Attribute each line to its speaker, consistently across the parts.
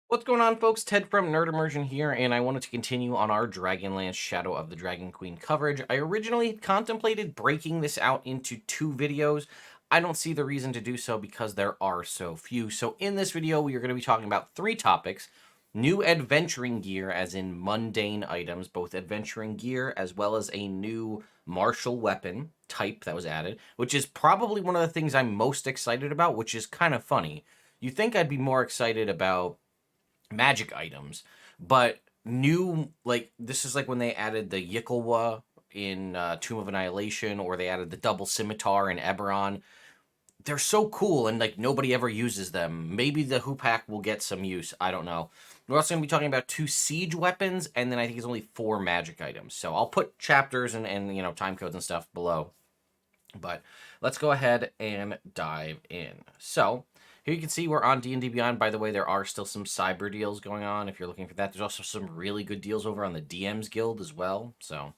Speaker 1: What's going on, folks? Ted from Immersion here, and I wanted to continue on our Dragonlance Shadow of the Dragon Queen coverage. I originally contemplated breaking this out into two videos. I don't see the reason to do so because there are so few. So in this video, we are going to be talking about three topics. New adventuring gear, as in mundane items, both adventuring gear as well as a new martial weapon type that was added, which is probably one of the things I'm most excited about, which is kind of funny. You think I'd be more excited about magic items, but new, like, this is like when they added the Yikalwa in Tomb of Annihilation, or they added the double scimitar in Eberron. They're so cool, and like nobody ever uses them. Maybe the Hoopak will get some use. I don't know. We're also going to be talking about two siege weapons, and then I think it's only four magic items. So I'll put chapters and time codes and stuff below. But let's go ahead and dive in. So here you can see we're on D&D Beyond. By the way, there are still some cyber deals going on if you're looking for that. There's also some really good deals over on the DM's Guild as well. So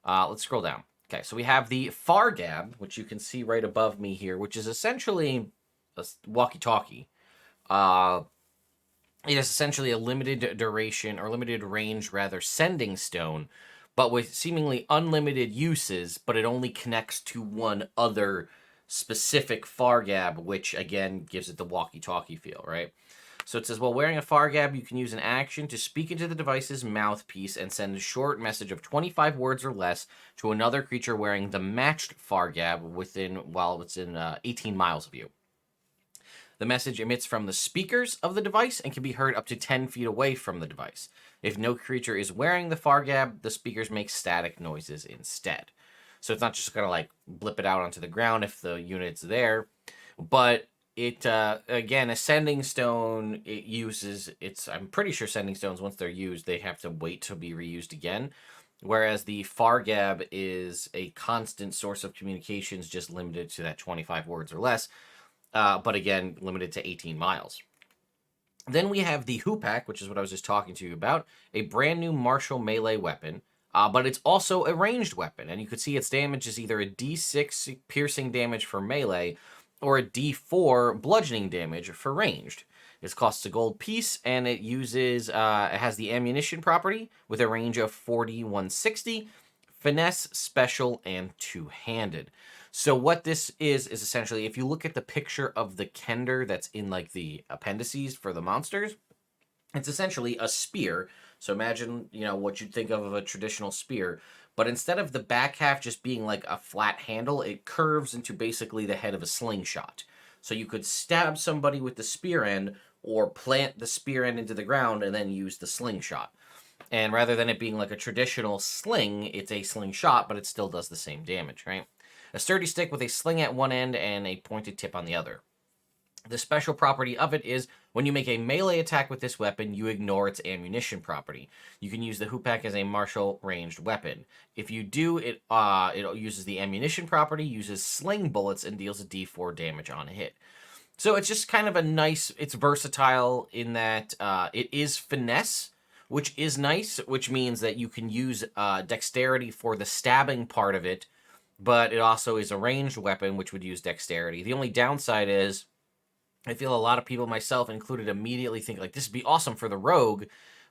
Speaker 1: let's scroll down. Okay, so we have the Fargab, which you can see right above me here, which is essentially a walkie-talkie. It is essentially a limited duration, or limited range rather, sending stone, but with seemingly unlimited uses, but it only connects to one other specific Fargab, which again gives it the walkie-talkie feel, right? So it says, while wearing a Fargab, you can use an action to speak into the device's mouthpiece and send a short message of 25 words or less to another creature wearing the matched Fargab while it's in 18 miles of you. The message emits from the speakers of the device and can be heard up to 10 feet away from the device. If no creature is wearing the Fargab, the speakers make static noises instead. So it's not just going to like blip it out onto the ground if the unit's there, but it again, a sending stone, it uses I'm pretty sure sending stones, once they're used, they have to wait to be reused again, whereas the Fargab is a constant source of communications, just limited to that 25 words or less, but again, limited to 18 miles. Then we have the Hoopak, which is what I was just talking to you about, a brand new martial melee weapon, but it's also a ranged weapon, and you could see its damage is either a D6 piercing damage for melee or a D4 bludgeoning damage for ranged. It costs a gold piece, and it has the ammunition property with a range of 40, 160, finesse, special, and two-handed. So what this is essentially, if you look at the picture of the Kender that's in like the appendices for the monsters, it's essentially a spear. So imagine, what you'd think of a traditional spear, but instead of the back half just being like a flat handle, it curves into basically the head of a slingshot. So you could stab somebody with the spear end or plant the spear end into the ground and then use the slingshot. And rather than it being like a traditional sling, it's a slingshot, but it still does the same damage, right? A sturdy stick with a sling at one end and a pointed tip on the other. The special property of it is when you make a melee attack with this weapon, you ignore its ammunition property. You can use the Hoopak as a martial ranged weapon. If you do, it uses the ammunition property, uses sling bullets, and deals a D4 damage on a hit. So it's just kind of it's versatile in that it is finesse, which is nice, which means that you can use dexterity for the stabbing part of it, but it also is a ranged weapon, which would use dexterity. The only downside is, I feel a lot of people, myself included, immediately think like this would be awesome for the rogue,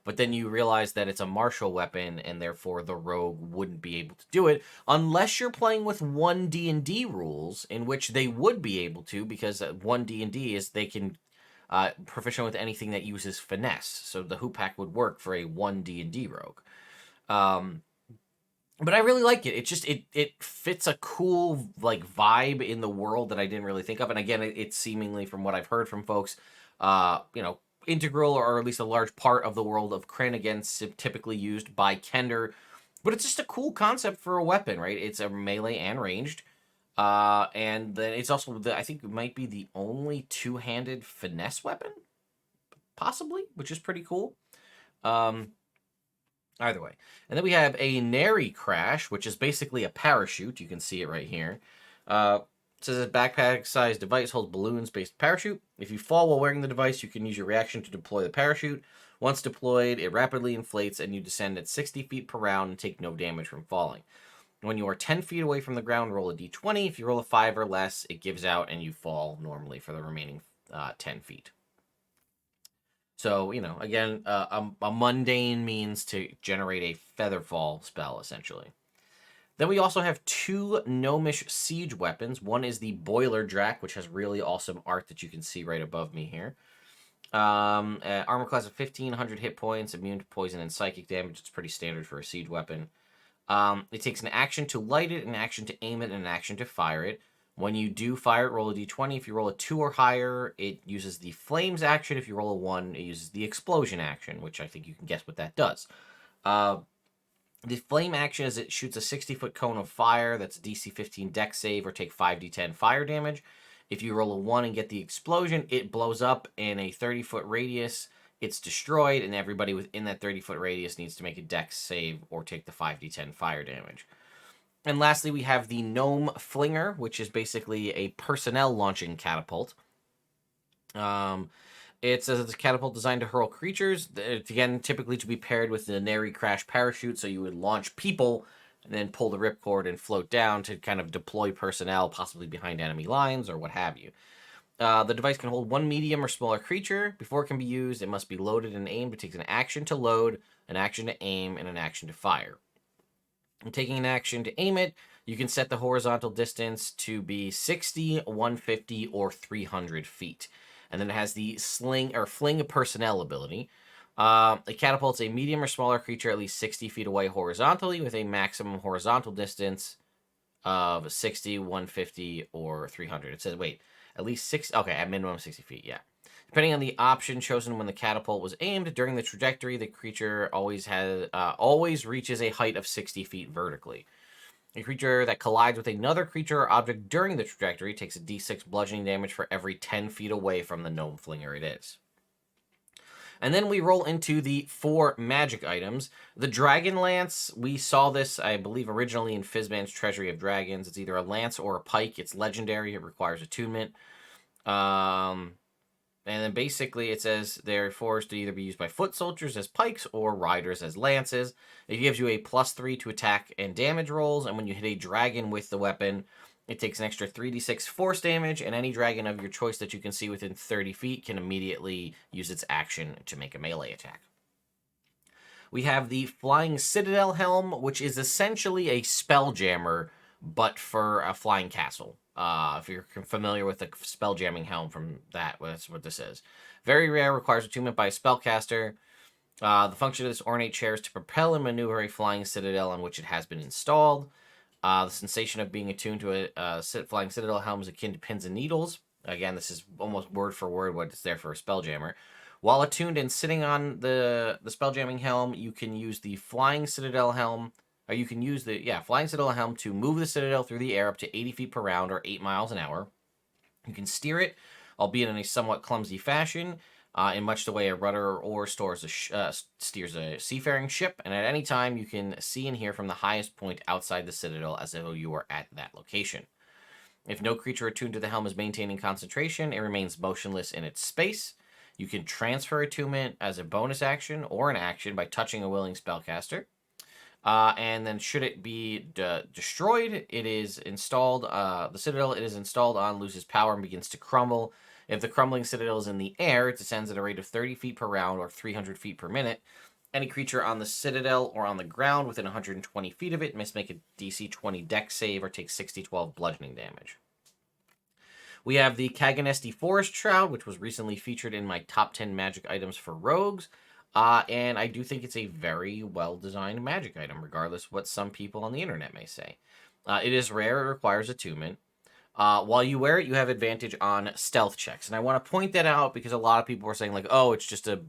Speaker 1: but then you realize that it's a martial weapon, and therefore the rogue wouldn't be able to do it unless you're playing with 1D&D rules, in which they would be able to, because 1D&D is they can proficient with anything that uses finesse. So the Hoopak would work for a 1D&D rogue. But I really like it. It just it fits a cool like vibe in the world that I didn't really think of. And again, it's seemingly, from what I've heard from folks, integral, or at least a large part of the world of Kryn, again, typically used by Kender. But it's just a cool concept for a weapon, right? It's a melee and ranged. And then it's also I think it might be the only two-handed finesse weapon, possibly, which is pretty cool. Either way. And then we have a Nary Crash, which is basically a parachute. You can see it right here. It says a backpack-sized device holds balloons-based parachute. If you fall while wearing the device, you can use your reaction to deploy the parachute. Once deployed, it rapidly inflates, and you descend at 60 feet per round and take no damage from falling. When you are 10 feet away from the ground, roll a d20. If you roll a 5 or less, it gives out, and you fall normally for the remaining 10 feet. So, you know, again, a mundane means to generate a featherfall spell, essentially. Then we also have two Gnomish siege weapons. One is the Boiler Drac, which has really awesome art that you can see right above me here. Armor class of 1,500 hit points, immune to poison and psychic damage. It's pretty standard for a siege weapon. It takes an action to light it, an action to aim it, and an action to fire it. When you do fire it, roll a d20. If you roll a 2 or higher, it uses the flames action. If you roll a 1, it uses the explosion action, which I think you can guess what that does. The flame action is it shoots a 60-foot cone of fire that's a DC 15 dex save or take 5d10 fire damage. If you roll a 1 and get the explosion, it blows up in a 30-foot radius. It's destroyed, and everybody within that 30-foot radius needs to make a dex save or take the 5d10 fire damage. And lastly, we have the Gnome Flinger, which is basically a personnel launching catapult. It's a catapult designed to hurl creatures. It's, again, typically to be paired with the Nary Crash parachute, so you would launch people and then pull the ripcord and float down to kind of deploy personnel, possibly behind enemy lines or what have you. The device can hold one medium or smaller creature. Before it can be used, it must be loaded and aimed. It takes an action to load, an action to aim, and an action to fire. And taking an action to aim it, you can set the horizontal distance to be 60, 150, or 300 feet. And then it has the sling or fling personnel ability. It catapults a medium or smaller creature at least 60 feet away horizontally with a maximum horizontal distance of 60, 150, or 300. It says, wait, at least 6. Okay, at minimum 60 feet, yeah. Depending on the option chosen when the catapult was aimed, during the trajectory, the creature always reaches a height of 60 feet vertically. A creature that collides with another creature or object during the trajectory takes a d6 bludgeoning damage for every 10 feet away from the Gnome Flinger it is. And then we roll into the 4 magic items. The Dragonlance, we saw this, I believe, originally in Fizban's Treasury of Dragons. It's either a lance or a pike. It's legendary. It requires attunement. And then basically it says they're forced to either be used by foot soldiers as pikes or riders as lances. It gives you a +3 to attack and damage rolls, and when you hit a dragon with the weapon, it takes an extra 3d6 force damage, and any dragon of your choice that you can see within 30 feet can immediately use its action to make a melee attack. We have the Flying Citadel Helm, which is essentially a Spelljammer, but for a flying castle. If you're familiar with the spelljamming helm from that, that's what this is. Very rare, requires attunement by a spellcaster. The function of this ornate chair is to propel and maneuver a flying citadel on which it has been installed. The sensation of being attuned to a flying citadel helm is akin to pins and needles. Again, this is almost word for word what it's there for a spelljammer. While attuned and sitting on the spelljamming helm, you can use the flying citadel helm. Or you can use the flying citadel helm to move the citadel through the air up to 80 feet per round or 8 miles an hour. You can steer it, albeit in a somewhat clumsy fashion, in much the way a rudder or steers a seafaring ship. And at any time, you can see and hear from the highest point outside the citadel as though you were at that location. If no creature attuned to the helm is maintaining concentration, it remains motionless in its space. You can transfer attunement as a bonus action or an action by touching a willing spellcaster. And then should it be destroyed, it is installed, the citadel it is installed on loses power and begins to crumble. If the crumbling citadel is in the air, it descends at a rate of 30 feet per round or 300 feet per minute. Any creature on the citadel or on the ground within 120 feet of it must make a DC 20 dex save or take 6d12 bludgeoning damage. We have the Kaganesti Forest Shroud, which was recently featured in my top 10 magic items for rogues. And I do think it's a very well-designed magic item, regardless of what some people on the internet may say. It is rare. It requires attunement. While you wear it, you have advantage on stealth checks. And I want to point that out because a lot of people are saying, like, oh, it's just a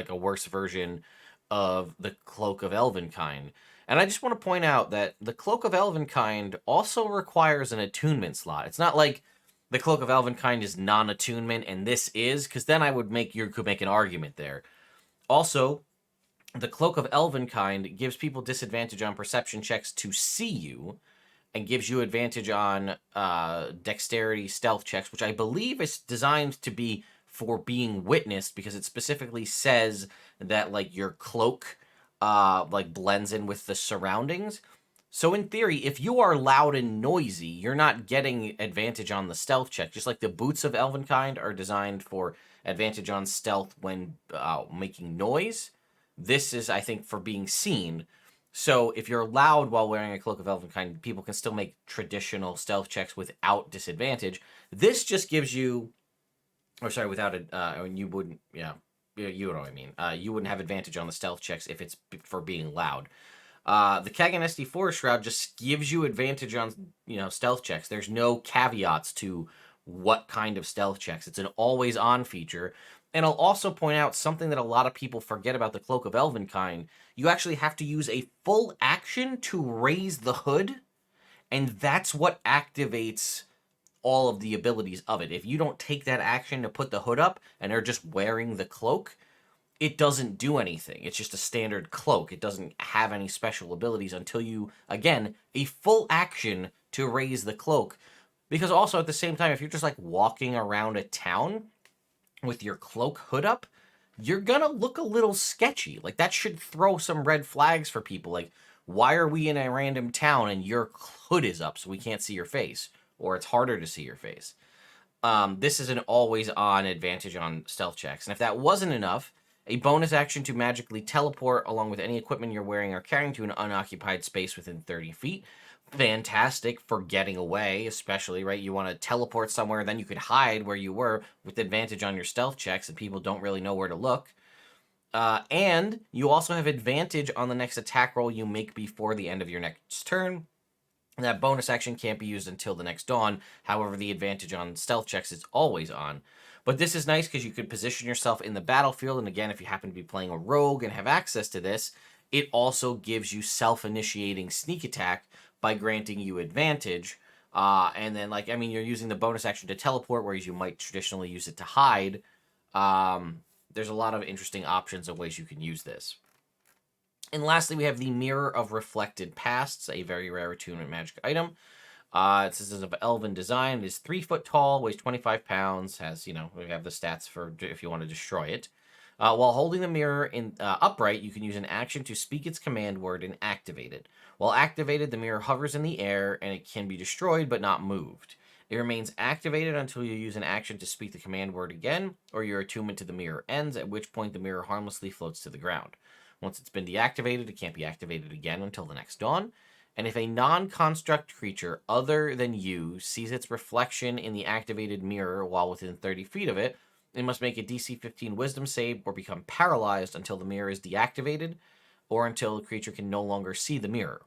Speaker 1: worse version of the Cloak of Elvenkind. And I just want to point out that the Cloak of Elvenkind also requires an attunement slot. It's not like the Cloak of Elvenkind is non-attunement, and this is, because then I would could make an argument there. Also, the Cloak of Elvenkind gives people disadvantage on perception checks to see you, and gives you advantage on dexterity stealth checks, which I believe is designed to be for being witnessed, because it specifically says that like your cloak blends in with the surroundings. So in theory, if you are loud and noisy, you're not getting advantage on the stealth check. Just like the boots of Elvenkind are designed for advantage on stealth when making noise. This is, I think, for being seen. So if you're loud while wearing a Cloak of Elvenkind, people can still make traditional stealth checks without disadvantage. This just gives you, or sorry, without it, you wouldn't, yeah, you know what I mean. You wouldn't have advantage on the stealth checks if it's for being loud. The Kaganesti Forest Shroud just gives you advantage on, stealth checks. There's no caveats to what kind of stealth checks. It's an always-on feature. And I'll also point out something that a lot of people forget about the Cloak of Elvenkind. You actually have to use a full action to raise the hood, and that's what activates all of the abilities of it. If you don't take that action to put the hood up and are just wearing the cloak, it doesn't do anything. It's just a standard cloak. It doesn't have any special abilities until you, again, a full action to raise the cloak. Because also at the same time, if you're just like walking around a town with your cloak hood up, you're gonna look a little sketchy. Like, that should throw some red flags for people. Like, why are we in a random town and your hood is up so we can't see your face? Or it's harder to see your face. This is an always-on advantage on stealth checks. And if that wasn't enough, a bonus action to magically teleport along with any equipment you're wearing or carrying to an unoccupied space within 30 feet. Fantastic for getting away, especially, right? You want to teleport somewhere, then you could hide where you were with advantage on your stealth checks and people don't really know where to look. And you also have advantage on the next attack roll you make before the end of your next turn. That bonus action can't be used until the next dawn. However, the advantage on stealth checks is always on. But this is nice because you could position yourself in the battlefield. And again, if you happen to be playing a rogue and have access to this, it also gives you self-initiating sneak attack by granting you advantage. And then, you're using the bonus action to teleport, whereas you might traditionally use it to hide. There's a lot of interesting options of ways you can use this. And lastly, we have the Mirror of Reflected Pasts, a very rare attunement magic item. It says it's of elven design. It is 3 foot tall, weighs 25 pounds, has, we have the stats for if you want to destroy it. While holding the mirror in upright, you can use an action to speak its command word and activate it. While activated, the mirror hovers in the air, and it can be destroyed but not moved. It remains activated until you use an action to speak the command word again, or your attunement to the mirror ends, at which point the mirror harmlessly floats to the ground. Once it's been deactivated, it can't be activated again until the next dawn. And if a non-construct creature other than you sees its reflection in the activated mirror while within 30 feet of it, it must make a DC 15 Wisdom save or become paralyzed until the mirror is deactivated or until the creature can no longer see the mirror.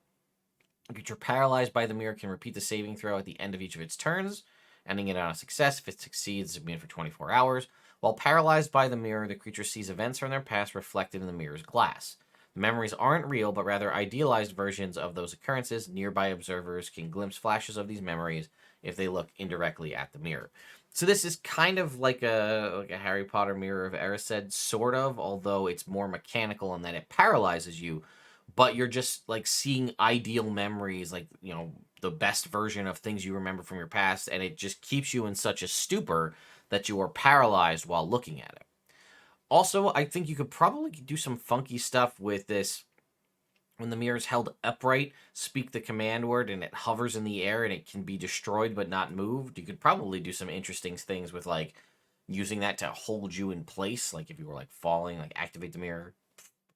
Speaker 1: A creature paralyzed by the mirror can repeat the saving throw at the end of each of its turns, ending it on a success. If it succeeds, it's immune for 24 hours. While paralyzed by the mirror, the creature sees events from their past reflected in the mirror's glass. The memories aren't real, but rather idealized versions of those occurrences. Nearby observers can glimpse flashes of these memories if they look indirectly at the mirror. So this is kind of like a Harry Potter Mirror of Erised, sort of, although it's more mechanical in that it paralyzes you, but you're just like seeing ideal memories, like, the best version of things you remember from your past, and it just keeps you in such a stupor that you are paralyzed while looking at it. Also, I think you could probably do some funky stuff with this. When the mirror is held upright, speak the command word and it hovers in the air and it can be destroyed but not moved. You could probably do some interesting things with, like, using that to hold you in place. Like, if you were, like, falling, like, activate the mirror,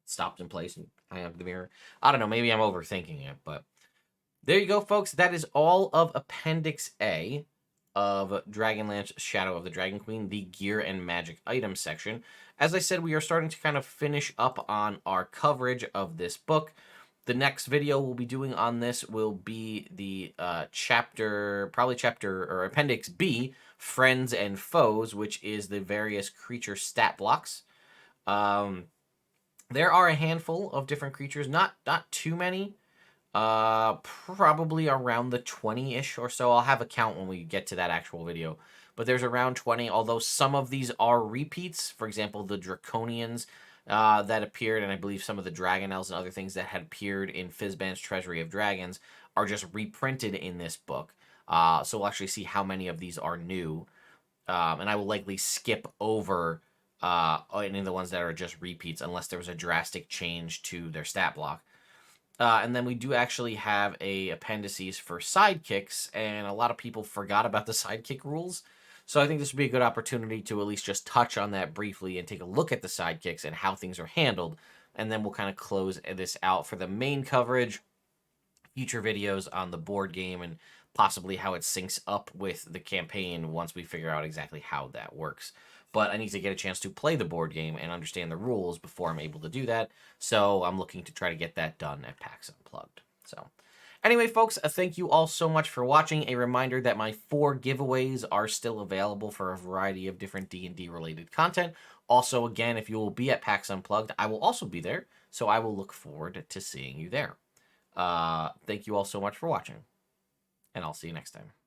Speaker 1: stopped in place and hang up the mirror. I don't know, maybe I'm overthinking it, but there you go, folks. That is all of Appendix A of Dragonlance Shadow of the Dragon Queen, the gear and magic item section. As I said, we are starting to kind of finish up on our coverage of this book. The next video we'll be doing on this will be the Appendix B, Friends and Foes, which is the various creature stat blocks. There are a handful of different creatures, not too many. Probably around the 20-ish or so. I'll have a count when we get to that actual video. But there's around 20, although some of these are repeats. For example, the Draconians that appeared, and I believe some of the Dragon Elves and other things that had appeared in Fizban's Treasury of Dragons are just reprinted in this book. So we'll actually see how many of these are new. And I will likely skip over any of the ones that are just repeats unless there was a drastic change to their stat block. And then we do actually have appendices for sidekicks, and a lot of people forgot about the sidekick rules. So I think this would be a good opportunity to at least just touch on that briefly and take a look at the sidekicks and how things are handled. And then we'll kind of close this out for the main coverage, future videos on the board game, and possibly how it syncs up with the campaign once we figure out exactly how that works. But I need to get a chance to play the board game and understand the rules before I'm able to do that. So I'm looking to try to get that done at PAX Unplugged. So anyway, folks, thank you all so much for watching. A reminder that my 4 giveaways are still available for a variety of different D&D related content. Also, again, if you will be at PAX Unplugged, I will also be there. So I will look forward to seeing you there. Thank you all so much for watching, and I'll see you next time.